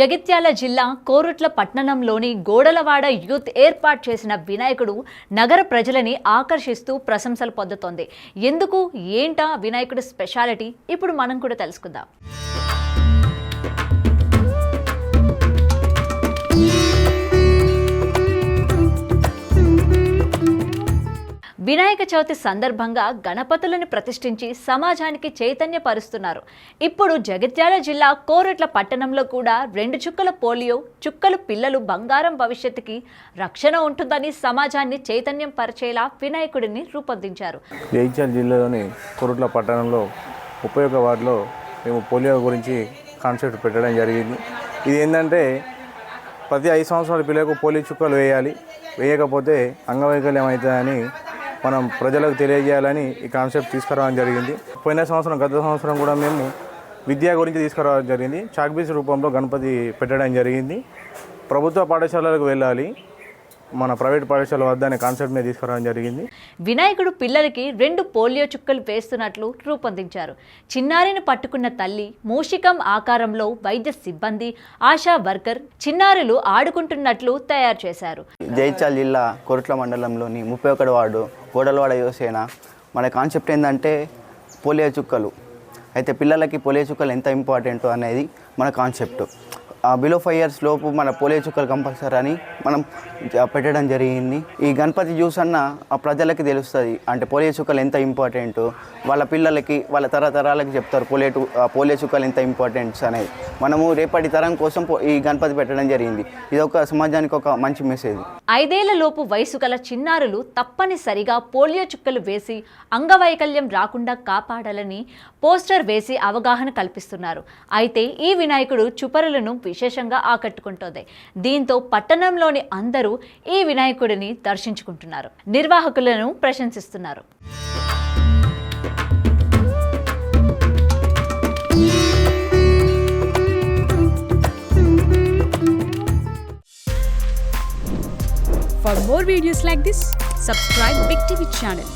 జగిత్యాల జిల్లా కోరుట్ల పట్టణంలోని గోడలవాడ యూత్ ఏర్పాటు చేసిన వినాయకుడు నగర ప్రజలని ఆకర్షిస్తూ ప్రశంసలు పొందుతోంది. ఎందుకు ఏంటా వినాయకుడు స్పెషాలిటీ ఇప్పుడు మనం కూడా తెలుసుకుందాం. వినాయక చవితి సందర్భంగా గణపతులను ప్రతిష్ఠించి సమాజానికి చైతన్యపరుస్తున్నారు. ఇప్పుడు జగిత్యాల జిల్లా కోరుట్ల పట్టణంలో కూడా 2 చుక్కల పోలియో చుక్కలు పిల్లలు బంగారం భవిష్యత్తుకి రక్షణ ఉంటుందని సమాజాన్ని చైతన్యం పరిచేలా వినాయకుడిని రూపొందించారు. జగిత్యాల జిల్లాలోని కోరుట్ల పట్టణంలో 31 వార్డులో మేము పోలియో గురించి కాన్సెప్ట్ పెట్టడం జరిగింది. ఇది ఏంటంటే ప్రతి 5 సంవత్సరాల పిల్లలకు పోలియో చుక్కలు వేయాలి, వేయకపోతే అంగవైకల్యం అవుతుందని మనం ప్రజలకు తెలియజేయాలని ఈ కాన్సెప్ట్ తీసుకురావడం జరిగింది. పోయిన సంవత్సరం గత సంవత్సరం కూడా మేము విద్య గురించి తీసుకురావడం జరిగింది. చాక్పీస్ రూపంలో గణపతి పెట్టడం జరిగింది. ప్రభుత్వ పాఠశాలలకు వెళ్ళాలి, మన ప్రైవేట్ పాఠశాల వద్ద అనే కాన్సెప్ట్ మీద తీసుకురావడం జరిగింది. వినాయకుడు పిల్లలకి 2 పోలియో చుక్కలు వేస్తున్నట్లు రూపొందించారు. చిన్నారిని పట్టుకున్న తల్లి, మూషికం ఆకారంలో వైద్య సిబ్బంది, ఆశా వర్కర్ చిన్నారులు ఆడుకుంటున్నట్లు తయారు చేశారు. జగిత్యాల జిల్లా కోరుట్ల మండలంలోని 31 వార్డు గోడలవాడ యువసేన మన కాన్సెప్ట్ ఏంటంటే పోలియో చుక్కలు. అయితే పిల్లలకి పోలియో చుక్కలు ఎంత ఇంపార్టెంట్ అనేది మన కాన్సెప్ట్. బిలో 5 years లోపు మన పోలియో చుక్కలు కంపల్సరీ అని మనం పెట్టడం జరిగింది. ఈ గణపతి జ్యూస్ అన్న ఆ ప్రజలకి తెలుస్తుంది, అంటే పోలియో చుక్కలు ఎంత ఇంపార్టెంట్, వాళ్ళ పిల్లలకి వాళ్ళ తరతరాలకి చెప్తారు పోలియో చుక్కలు ఎంత ఇంపార్టెంట్స్ అనేది. మనము రేపటి తరం కోసం ఈ గణపతి పెట్టడం జరిగింది. ఇది ఒక సమాజానికి ఒక మంచి మెసేజ్. 5 ఏళ్ల లోపు వయసు గల చిన్నారులు తప్పనిసరిగా పోలియో చుక్కలు వేసి అంగవైకల్యం రాకుండా కాపాడాలని పోస్టర్ వేసి అవగాహన కల్పిస్తున్నారు. అయితే ఈ వినాయకుడు చుపరులను విశేషంగా ఆకట్టుకుంటోంది. దీంతో పట్టణంలోని అందరూ ఈ వినాయకుడిని దర్శించుకుంటున్నారు, నిర్వాహకులను ప్రశంసిస్తున్నారు. For more videos like this, subscribe Big TV channel.